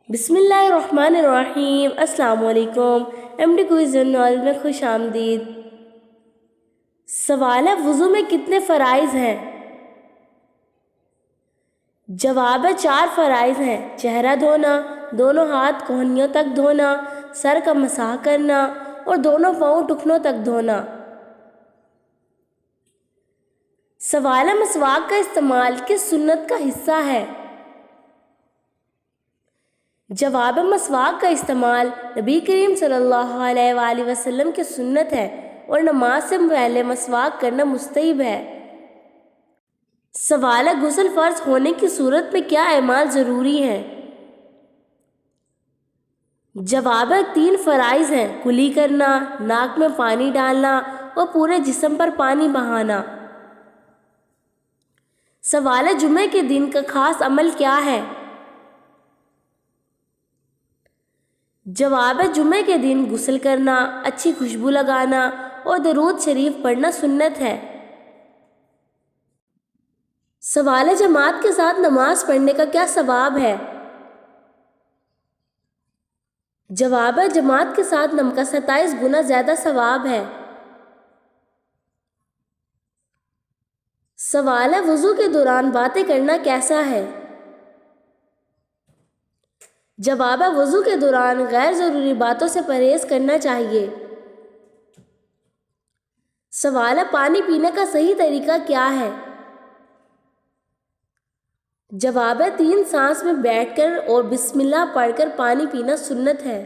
بسم اللہ الرحمن الرحیم۔ السلام علیکم۔ ایم ڈی کوئز نالج میں خوش آمدید۔ سوال ہے، وضو میں کتنے فرائض ہیں؟ جواب ہے 4 فرائض ہیں: چہرہ دھونا، دونوں ہاتھ کہنیوں تک دھونا، سر کا مسح کرنا اور دونوں پاؤں ٹخنوں تک دھونا۔ سوال ہے، مسواک کا استعمال کس سنت کا حصہ ہے؟ جواب ہے، مسواک کا استعمال نبی کریم صلی اللہ علیہ وآلہ وسلم کی سنت ہے اور نماز سے پہلے مسواک کرنا مستحب ہے۔ سوال ہے، غسل فرض ہونے کی صورت میں کیا اعمال ضروری ہیں؟ جواب ہے، 3 فرائض ہیں: کلی کرنا، ناک میں پانی ڈالنا اور پورے جسم پر پانی بہانا۔ سوال ہے، جمعے کے دن کا خاص عمل کیا ہے؟ جواب ہے، جمعے کے دن غسل کرنا، اچھی خوشبو لگانا اور درود شریف پڑھنا سنت ہے۔ سوال ہے، جماعت کے ساتھ نماز پڑھنے کا کیا ثواب ہے؟ جواب ہے، جماعت کے ساتھ نماز کا 27 گنا زیادہ ثواب ہے۔ سوال ہے، وضو کے دوران باتیں کرنا کیسا ہے؟ جواب ہے، وضو کے دوران غیر ضروری باتوں سے پرہیز کرنا چاہیے۔ سوال ہے، پانی پینے کا صحیح طریقہ کیا ہے؟ جواب ہے، 3 سانس میں بیٹھ کر اور بسم اللہ پڑھ کر پانی پینا سنت ہے۔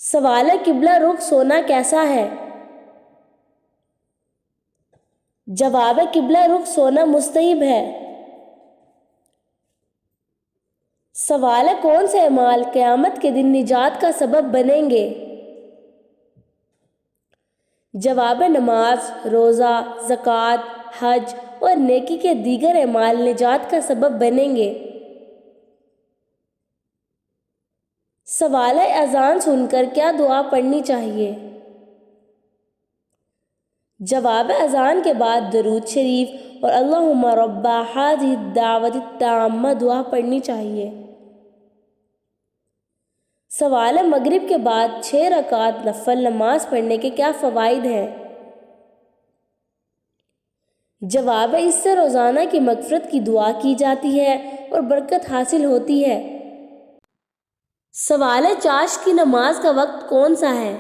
سوال ہے، قبلہ رخ سونا کیسا ہے؟ جواب ہے، قبلہ رخ سونا مستحب ہے۔ سوال ہے، کون سے اعمال قیامت کے دن نجات کا سبب بنیں گے؟ جواب ہے، نماز، روزہ، زکوٰۃ، حج اور نیکی کے دیگر اعمال نجات کا سبب بنیں گے۔ سوال ہے، اذان سن کر کیا دعا پڑھنی چاہیے؟ جواب ہے، اذان کے بعد درود شریف اور اللہم رب ہذہ الدعوۃ التامہ دعا پڑھنی چاہیے۔ سوال ہے، مغرب کے بعد 6 رکعت نفل نماز پڑھنے کے کیا فوائد ہیں؟ جواب ہے، اس سے روزانہ کی مغفرت کی دعا کی جاتی ہے اور برکت حاصل ہوتی ہے۔ سوال ہے، چاشت کی نماز کا وقت کون سا ہے؟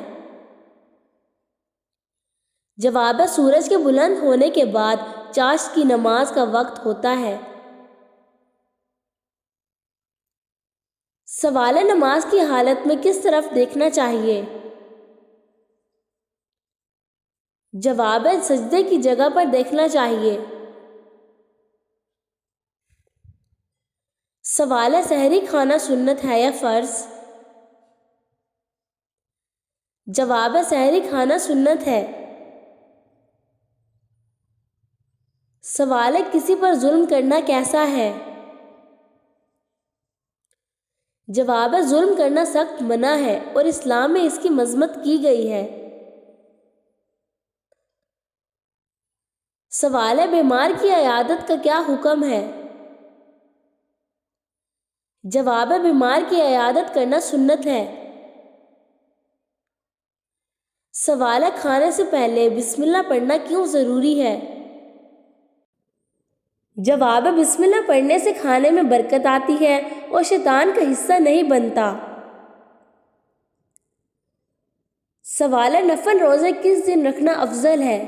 جواب ہے، سورج کے بلند ہونے کے بعد چاشت کی نماز کا وقت ہوتا ہے۔ سوال ہے، نماز کی حالت میں کس طرف دیکھنا چاہیے؟ جواب ہے، سجدے کی جگہ پر دیکھنا چاہیے۔ سوال ہے، سحری کھانا سنت ہے یا فرض؟ جواب ہے، سحری کھانا سنت ہے۔ سوال ہے، کسی پر ظلم کرنا کیسا ہے؟ جواب ہے، ظلم کرنا سخت منع ہے اور اسلام میں اس کی مذمت کی گئی ہے۔ سوال ہے، بیمار کی عیادت کا کیا حکم ہے؟ جواب ہے، بیمار کی عیادت کرنا سنت ہے۔ سوال ہے، کھانے سے پہلے بسم اللہ پڑھنا کیوں ضروری ہے؟ جواب ہے، بسم اللہ پڑھنے سے کھانے میں برکت آتی ہے اور شیطان کا حصہ نہیں بنتا۔ سوال ہے، نفل روزے کس دن رکھنا افضل ہے؟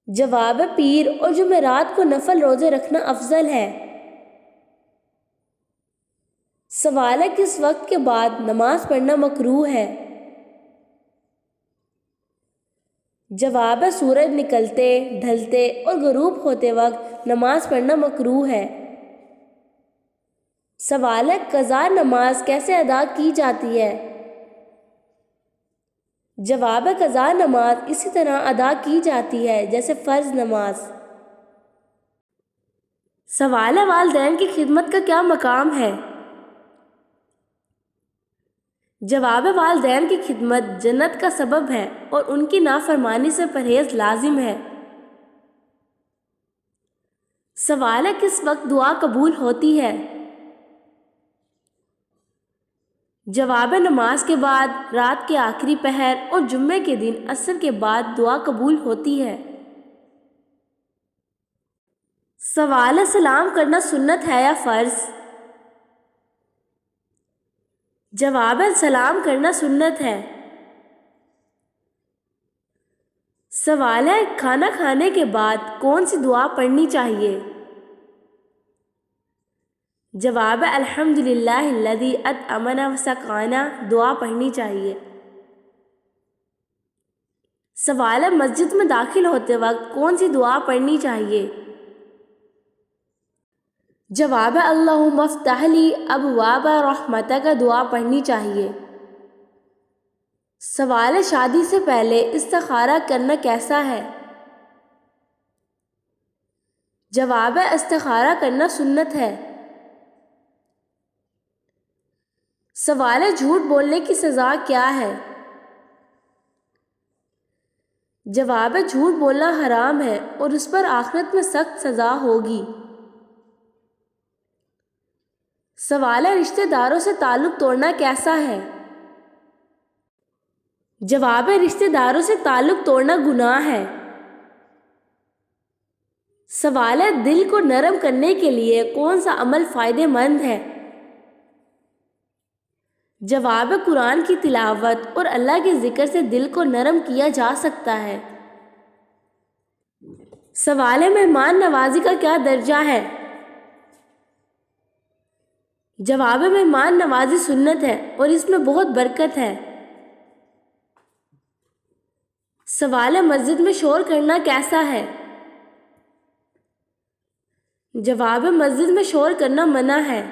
جواب ہے، پیر اور جمعرات کو نفل روزے رکھنا افضل ہے۔ سوال ہے، کس وقت کے بعد نماز پڑھنا مکروہ ہے؟ جواب ہے، سورج نکلتے، ڈھلتے اور غروب ہوتے وقت نماز پڑھنا مکروہ ہے۔ سوال ہے، قضا نماز کیسے ادا کی جاتی ہے؟ جواب ہے، قضا نماز اسی طرح ادا کی جاتی ہے جیسے فرض نماز۔ سوال ہے، والدین کی خدمت کا کیا مقام ہے؟ جواب ہے، والدین کی خدمت جنت کا سبب ہے اور ان کی نافرمانی سے پرہیز لازم ہے۔ سوال ہے کس وقت دعا قبول ہوتی ہے؟ جواب ہے نماز کے بعد، رات کے آخری پہر اور جمعے کے دن عصر کے بعد دعا قبول ہوتی ہے۔ سوال ہے سلام کرنا سنت ہے یا فرض؟ جواب ہے سلام کرنا سنت ہے۔ سوال ہے کھانا کھانے کے بعد کون سی دعا پڑھنی چاہیے؟ جواب ہے الحمدللہ الذی اطعمنا وسقانا دعا پڑھنی چاہیے۔ سوال ہے مسجد میں داخل ہوتے وقت کون سی دعا پڑھنی چاہیے؟ جواب ہے اللہم افتح لی ابواب رحمتک دعا پڑھنی چاہیے۔ سوال ہے شادی سے پہلے استخارہ کرنا کیسا ہے؟ جواب ہے استخارہ کرنا سنت ہے۔ سوال ہے جھوٹ بولنے کی سزا کیا ہے؟ جواب ہے جھوٹ بولنا حرام ہے اور اس پر آخرت میں سخت سزا ہوگی۔ سوال ہے رشتہ داروں سے تعلق توڑنا کیسا ہے؟ جواب ہے رشتہ داروں سے تعلق توڑنا گناہ ہے۔ سوال ہے دل کو نرم کرنے کے لیے کون سا عمل فائدہ مند ہے؟ جواب ہے قرآن کی تلاوت اور اللہ کے ذکر سے دل کو نرم کیا جا سکتا ہے۔ سوال ہے مہمان نوازی کا کیا درجہ ہے؟ جواب ہے مہمان نوازی سنت ہے اور اس میں بہت برکت ہے۔ سوال ہے مسجد میں شور کرنا کیسا ہے؟ جواب ہے مسجد میں شور کرنا منع ہے۔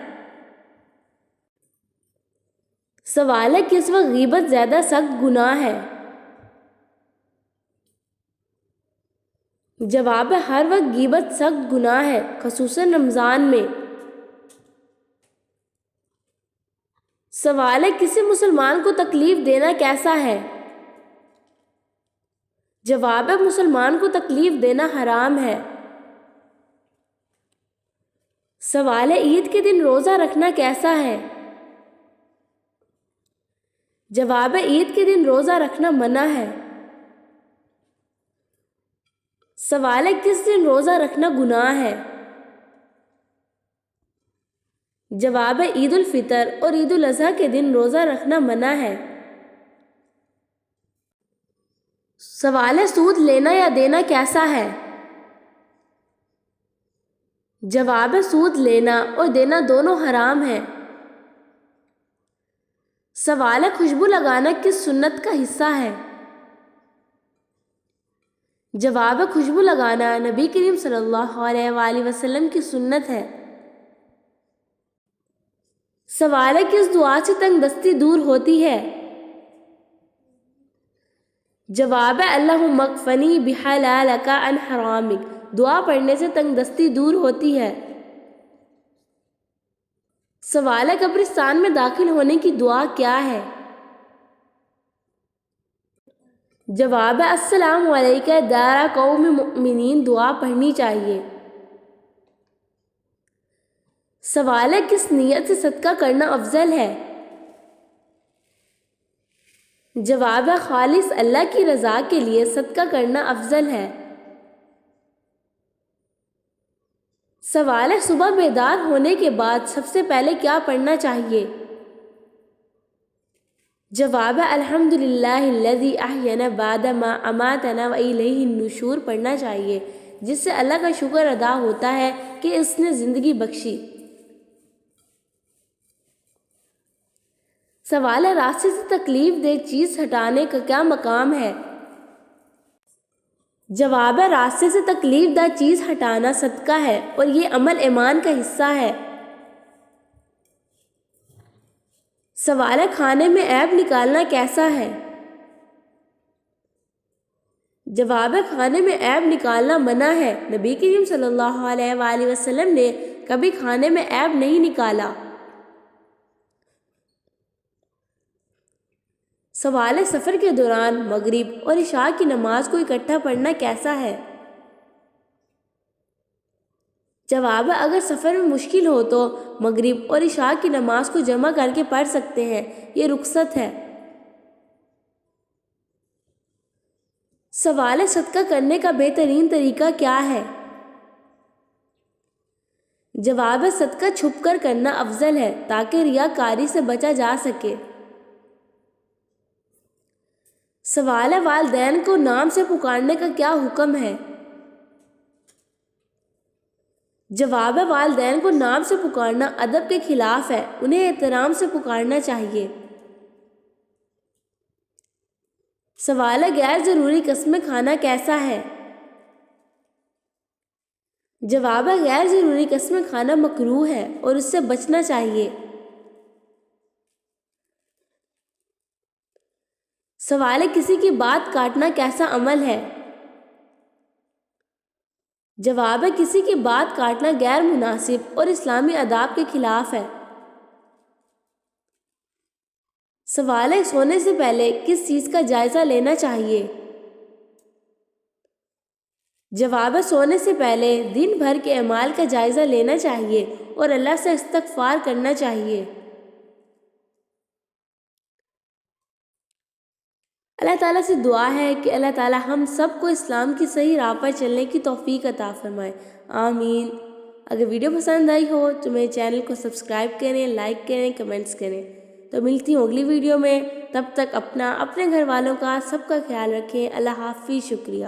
سوال ہے کس وقت غیبت زیادہ سخت گناہ ہے؟ جواب ہے ہر وقت غیبت سخت گناہ ہے، خصوصاً رمضان میں۔ سوال ہے کسی مسلمان کو تکلیف دینا کیسا ہے؟ جواب ہے مسلمان کو تکلیف دینا حرام ہے۔ سوال ہے عید کے دن روزہ رکھنا کیسا ہے؟ جواب ہے عید کے دن روزہ رکھنا منع ہے۔ سوال ہے کس دن روزہ رکھنا گناہ ہے؟ جواب ہے عید الفطر اور عید الاضحیٰ کے دن روزہ رکھنا منع ہے۔ سوال ہے سود لینا یا دینا کیسا ہے؟ جواب ہے سود لینا اور دینا دونوں حرام ہیں۔ سوال ہے خوشبو لگانا کس سنت کا حصہ ہے؟ جواب ہے خوشبو لگانا نبی کریم صلی اللہ علیہ وآلہ وسلم کی سنت ہے۔ سوال ہے کس دعا سے تنگ دستی دور ہوتی ہے؟ جواب ہے اللہم اکفنی بحلالک عن حرامک دعا پڑھنے سے تنگ دستی دور ہوتی ہے۔ سوال ہے قبرستان میں داخل ہونے کی دعا کیا ہے؟ جواب ہے السلام علیکہ دار قوم مؤمنین دعا پڑھنی چاہیے۔ سوال ہے کس نیت سے صدقہ کرنا افضل ہے؟ جواب ہے خالص اللہ کی رضا کے لیے صدقہ کرنا افضل ہے۔ سوال ہے صبح بیدار ہونے کے بعد سب سے پہلے کیا پڑھنا چاہیے؟ جواب ہے الحمدللہ الذی احیانا بعد ما اماتنا والیہ النشور پڑھنا چاہیے، جس سے اللہ کا شکر ادا ہوتا ہے کہ اس نے زندگی بخشی۔ سوال ہے راستے سے تکلیف دہ چیز ہٹانے کا کیا مقام ہے؟ جواب ہے راستے سے تکلیف دہ چیز ہٹانا صدقہ ہے اور یہ عمل ایمان کا حصہ ہے۔ سوال ہے کھانے میں عیب نکالنا کیسا ہے؟ جواب ہے کھانے میں عیب نکالنا منع ہے، نبی کریم صلی اللہ علیہ وآلہ وسلم نے کبھی کھانے میں عیب نہیں نکالا۔ سوال ہے سفر کے دوران مغرب اور عشاء کی نماز کو اکٹھا پڑھنا کیسا ہے؟ جواب ہے اگر سفر میں مشکل ہو تو مغرب اور عشاء کی نماز کو جمع کر کے پڑھ سکتے ہیں، یہ رخصت ہے۔ سوال ہے صدقہ کرنے کا بہترین طریقہ کیا ہے؟ جواب ہے صدقہ چھپ کر کرنا افضل ہے تاکہ ریاکاری سے بچا جا سکے۔ سوال ہے والدین کو نام سے پکارنے کا کیا حکم ہے؟ جواب ہے والدین کو نام سے پکارنا ادب کے خلاف ہے، انہیں احترام سے پکارنا چاہیے۔ سوال ہے غیر ضروری قسمیں کھانا کیسا ہے؟ جواب ہے غیر ضروری قسمیں کھانا مکروہ ہے اور اس سے بچنا چاہیے۔ سوال ہے کسی کی بات کاٹنا کیسا عمل ہے؟ جواب ہے کسی کی بات کاٹنا غیر مناسب اور اسلامی آداب کے خلاف ہے۔ سوال ہے سونے سے پہلے کس چیز کا جائزہ لینا چاہیے؟ جواب ہے سونے سے پہلے دن بھر کے اعمال کا جائزہ لینا چاہیے اور اللہ سے استغفار کرنا چاہیے۔ اللہ تعالیٰ سے دعا ہے کہ اللہ تعالیٰ ہم سب کو اسلام کی صحیح راہ پر چلنے کی توفیق عطا فرمائے، آمین۔ اگر ویڈیو پسند آئی ہو تو میرے چینل کو سبسکرائب کریں، لائک کریں، کمنٹس کریں۔ تو ملتی ہوں اگلی ویڈیو میں، تب تک اپنا، اپنے گھر والوں کا، سب کا خیال رکھیں۔ اللہ حافظ، شکریہ۔